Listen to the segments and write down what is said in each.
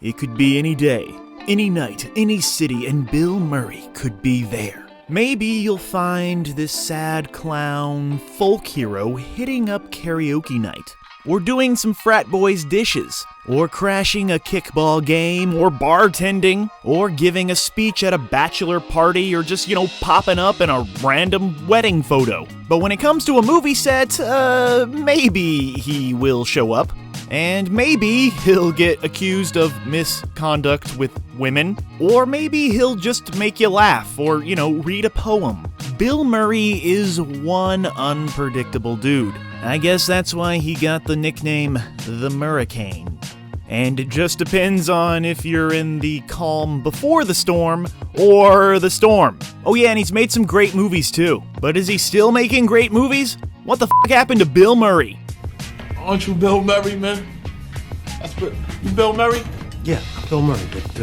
It could be any day, any night, any city, and Bill Murray could be there. Maybe you'll find this sad clown folk hero hitting up karaoke night, or doing some frat boys' dishes, or crashing a kickball game, or bartending, or giving a speech at a bachelor party, or just, popping up in a random wedding photo. But when it comes to a movie set, maybe he will show up. And maybe he'll get accused of misconduct with women. Or maybe he'll just make you laugh or, read a poem. Bill Murray is one unpredictable dude. I guess that's why he got the nickname the Murricane. And it just depends on if you're in the calm before the storm or the storm. Oh yeah, and he's made some great movies too. But is he still making great movies? What the f*** happened to Bill Murray? Aren't you Bill Murray, man? You Bill Murray? Yeah, Bill Murray, but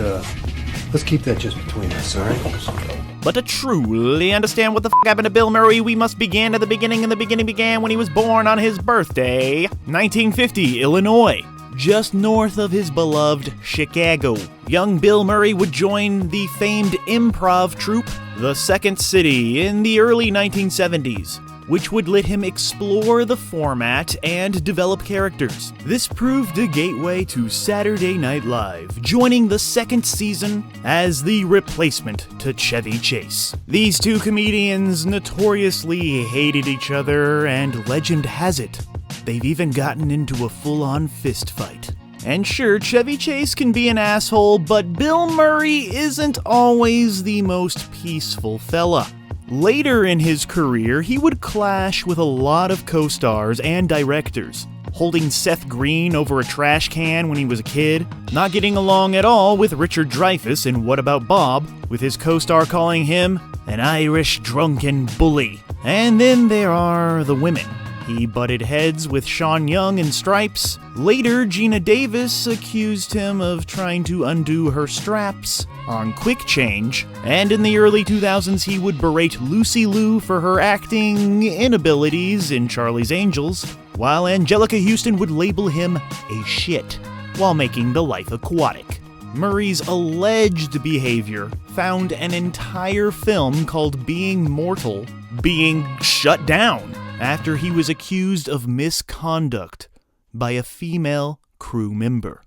let's keep that just between us, all right? But to truly understand what the f*** happened to Bill Murray, we must begin at the beginning, and the beginning began when he was born on his birthday, 1950, Illinois, just north of his beloved Chicago. Young Bill Murray would join the famed improv troupe, The Second City, in the early 1970s. Which would let him explore the format and develop characters. This proved a gateway to Saturday Night Live, joining the second season as the replacement to Chevy Chase. These two comedians notoriously hated each other, and legend has it, they've even gotten into a full-on fist fight. And sure, Chevy Chase can be an asshole, but Bill Murray isn't always the most peaceful fella. Later in his career, he would clash with a lot of co-stars and directors, holding Seth Green over a trash can when he was a kid, not getting along at all with Richard Dreyfuss in What About Bob, with his co-star calling him an Irish drunken bully. And then there are the women. He butted heads with Sean Young in Stripes. Later, Gina Davis accused him of trying to undo her straps on Quick Change. And in the early 2000s, he would berate Lucy Liu for her acting inabilities in Charlie's Angels, while Angelica Houston would label him a shit while making The Life Aquatic. Murray's alleged behavior found an entire film called Being Mortal being shut down after he was accused of misconduct by a female crew member.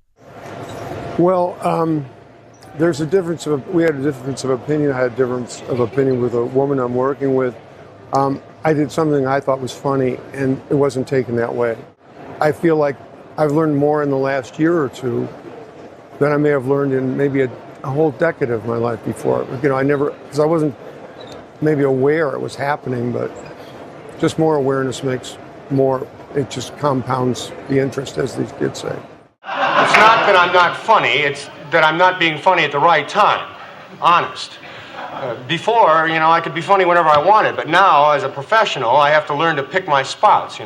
Well, there's a difference we had a difference of opinion. I had a difference of opinion with a woman I'm working with. I did something I thought was funny, and it wasn't taken that way. I feel like I've learned more in the last year or two than I may have learned in maybe a whole decade of my life before. Because I wasn't maybe aware it was happening, but just more awareness it just compounds the interest, as these kids say. It's not that I'm not funny, it's that I'm not being funny at the right time. Honest. Before, I could be funny whenever I wanted, but now, as a professional, I have to learn to pick my spots,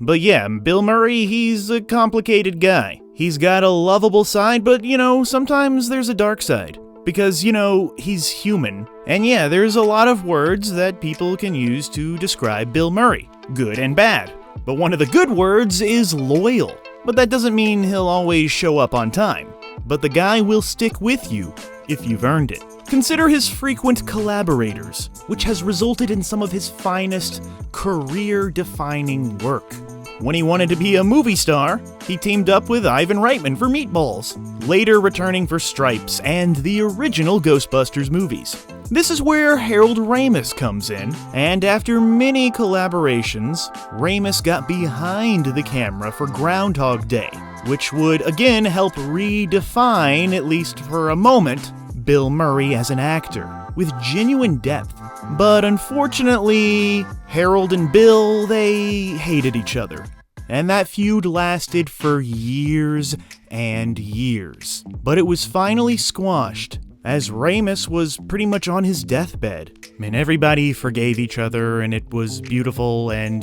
But yeah, Bill Murray, he's a complicated guy. He's got a lovable side, but, sometimes there's a dark side. Because, he's human. And yeah, there's a lot of words that people can use to describe Bill Murray. Good and bad. But one of the good words is loyal. But that doesn't mean he'll always show up on time. But the guy will stick with you if you've earned it. Consider his frequent collaborators, which has resulted in some of his finest career-defining work. When he wanted to be a movie star, he teamed up with Ivan Reitman for Meatballs, later returning for Stripes and the original Ghostbusters movies. This is where Harold Ramis comes in, and after many collaborations, Ramis got behind the camera for Groundhog Day, which would again help redefine, at least for a moment, Bill Murray as an actor, with genuine depth. But unfortunately, Harold and Bill, they hated each other. And that feud lasted for years and years. But it was finally squashed, as Ramis was pretty much on his deathbed. And everybody forgave each other, and it was beautiful, and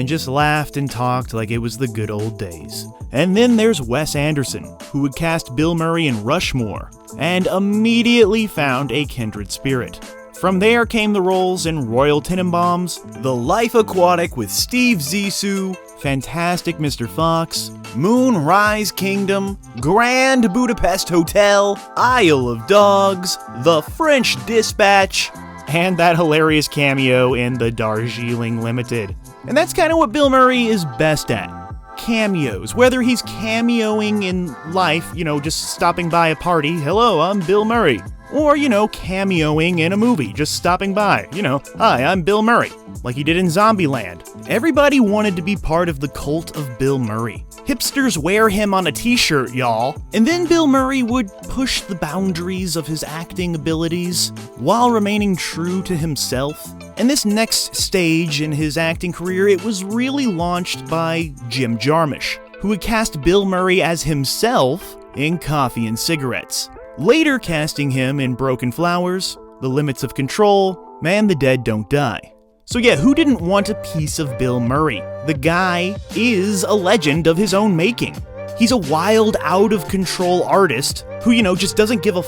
just laughed and talked like it was the good old days. And then there's Wes Anderson, who would cast Bill Murray in Rushmore, and immediately found a kindred spirit. From there came the roles in Royal Tenenbaums, The Life Aquatic with Steve Zissou, Fantastic Mr. Fox, Moonrise Kingdom, Grand Budapest Hotel, Isle of Dogs, The French Dispatch, and that hilarious cameo in the Darjeeling Limited. And that's kind of what Bill Murray is best at. Cameos. Whether he's cameoing in life, just stopping by a party, hello, I'm Bill Murray. Or, cameoing in a movie, just stopping by, hi, I'm Bill Murray, like he did in Zombieland. Everybody wanted to be part of the cult of Bill Murray. Hipsters wear him on a t-shirt, y'all. And then Bill Murray would push the boundaries of his acting abilities while remaining true to himself. And this next stage in his acting career, it was really launched by Jim Jarmusch, who had cast Bill Murray as himself in Coffee and Cigarettes, later casting him in Broken Flowers, The Limits of Control, and The Dead Don't Die. So yeah, who didn't want a piece of Bill Murray? The guy is a legend of his own making. He's a wild, out-of-control artist who, just doesn't give a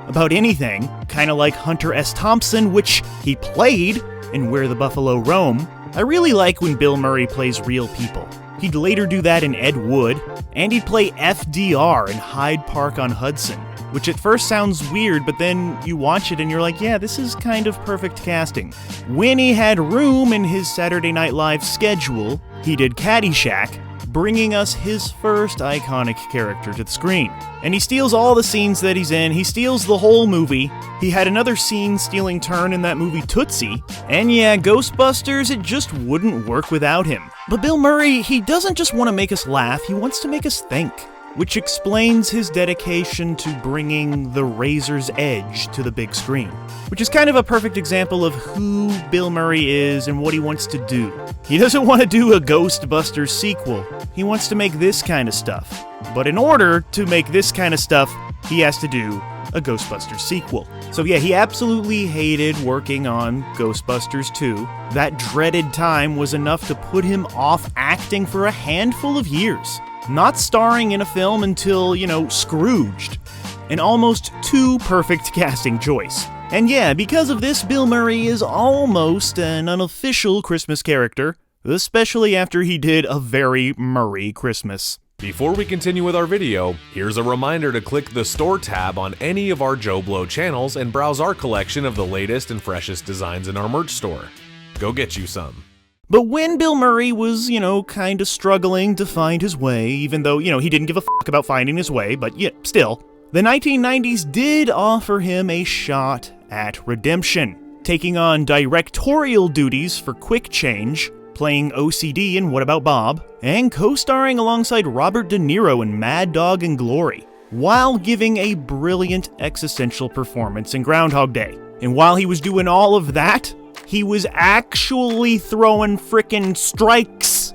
about anything, kind of like Hunter S. Thompson, which he played in Where the Buffalo Roam. I really like when Bill Murray plays real people. He'd later do that in Ed Wood, and he'd play FDR in Hyde Park on Hudson, which at first sounds weird, but then you watch it and you're like, yeah, this is kind of perfect casting. When he had room in his Saturday Night Live schedule, he did Caddyshack, bringing us his first iconic character to the screen. And he steals all the scenes that he's in, he steals the whole movie. He had another scene-stealing turn in that movie Tootsie, and yeah, Ghostbusters, it just wouldn't work without him. But Bill Murray, he doesn't just want to make us laugh, he wants to make us think, which explains his dedication to bringing the razor's edge to the big screen, which is kind of a perfect example of who Bill Murray is and what he wants to do. He doesn't want to do a Ghostbusters sequel, he wants to make this kind of stuff. But in order to make this kind of stuff, he has to do a Ghostbusters sequel. So yeah, he absolutely hated working on Ghostbusters 2. That dreaded time was enough to put him off acting for a handful of years, not starring in a film until, Scrooged. An almost too perfect casting choice. And yeah, because of this, Bill Murray is almost an unofficial Christmas character, especially after he did A Very Murray Christmas. Before we continue with our video, here's a reminder to click the Store tab on any of our Joblo channels and browse our collection of the latest and freshest designs in our merch store. Go get you some. But when Bill Murray was, kind of struggling to find his way, even though, he didn't give a fuck about finding his way, but yeah, still, the 1990s did offer him a shot at redemption, taking on directorial duties for Quick Change, playing OCD in What About Bob, and co-starring alongside Robert De Niro in Mad Dog and Glory, while giving a brilliant existential performance in Groundhog Day. And while he was doing all of that, he was actually throwing frickin' strikes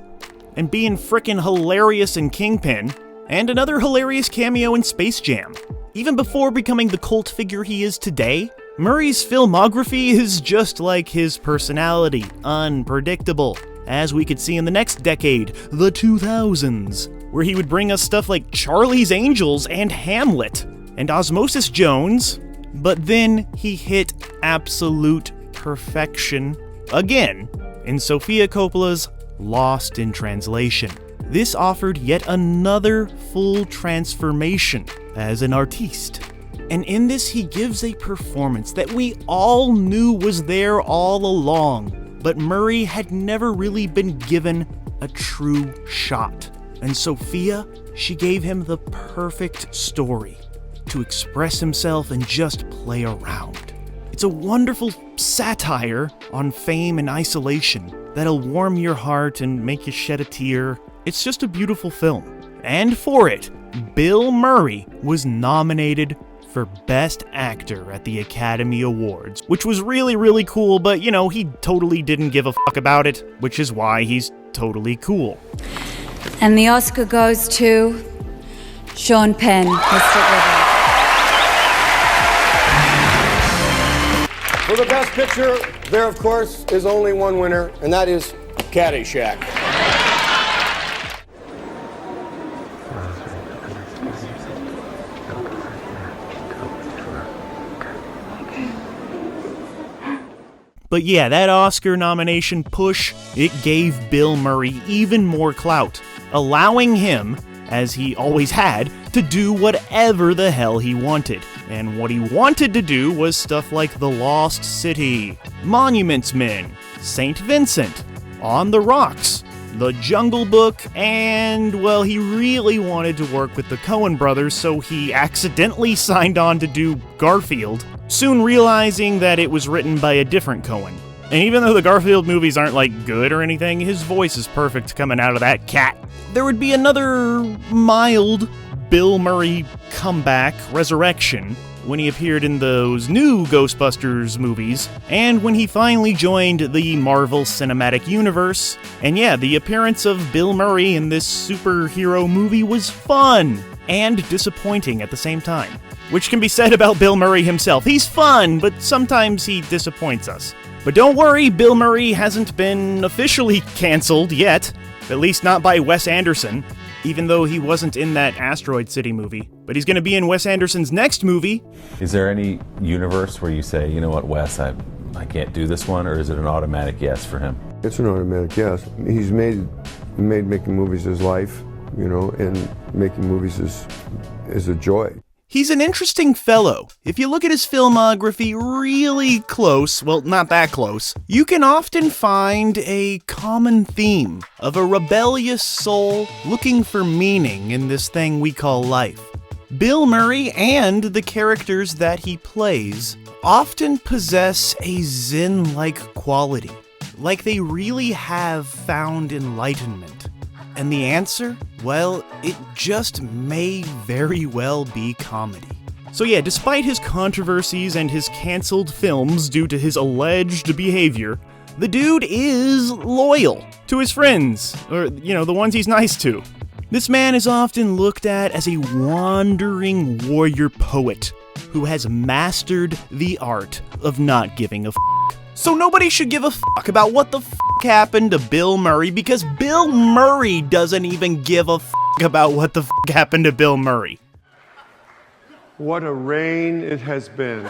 and being frickin' hilarious in Kingpin, and another hilarious cameo in Space Jam. Even before becoming the cult figure he is today, Murray's filmography is just like his personality, unpredictable, as we could see in the next decade, the 2000s, where he would bring us stuff like Charlie's Angels and Hamlet, and Osmosis Jones, but then he hit absolute perfection again in Sofia Coppola's Lost in Translation. This offered yet another full transformation as an artiste. And in this, he gives a performance that we all knew was there all along, but Murray had never really been given a true shot. And Sophia, she gave him the perfect story to express himself and just play around. It's a wonderful satire on fame and isolation that'll warm your heart and make you shed a tear. It's just a beautiful film. And for it, Bill Murray was nominated for Best Actor at the Academy Awards, which was really, really cool, but he totally didn't give a fuck about it, which is why he's totally cool. And the Oscar goes to Sean Penn, Mr. River. For the Best Picture, there, of course, is only one winner, and that is Caddyshack. But yeah, that Oscar nomination push, it gave Bill Murray even more clout. allowing him, as he always had, to do whatever the hell he wanted. And what he wanted to do was stuff like The Lost City, Monuments Men, St. Vincent, On the Rocks, The Jungle Book, and, well, he really wanted to work with the Coen brothers, so he accidentally signed on to do Garfield, soon realizing that it was written by a different Coen. And even though the Garfield movies aren't, like, good or anything, his voice is perfect coming out of that cat. There would be another mild Bill Murray comeback, resurrection, when he appeared in those new Ghostbusters movies, and when he finally joined the Marvel Cinematic Universe. And yeah, the appearance of Bill Murray in this superhero movie was fun and disappointing at the same time. Which can be said about Bill Murray himself. He's fun, but sometimes he disappoints us. But don't worry, Bill Murray hasn't been officially canceled yet, at least not by Wes Anderson, even though he wasn't in that Asteroid City movie. But he's going to be in Wes Anderson's next movie. Is there any universe where you say, you know what, Wes, I can't do this one, or is it an automatic yes for him? It's an automatic yes. He's made making movies his life, you know, and making movies is a joy. He's an interesting fellow. If you look at his filmography really close, well, not that close, you can often find a common theme of a rebellious soul looking for meaning in this thing we call life. Bill Murray and the characters that he plays often possess a zen-like quality, like they really have found enlightenment. And the answer? Well, it just may very well be comedy. So yeah, despite his controversies and his cancelled films due to his alleged behavior, the dude is loyal to his friends, or, you know, the ones he's nice to. This man is often looked at as a wandering warrior poet who has mastered the art of not giving a f***. So nobody should give a fuck about what the fuck happened to Bill Murray, because Bill Murray doesn't even give a fuck about what the fuck happened to Bill Murray. What a reign it has been.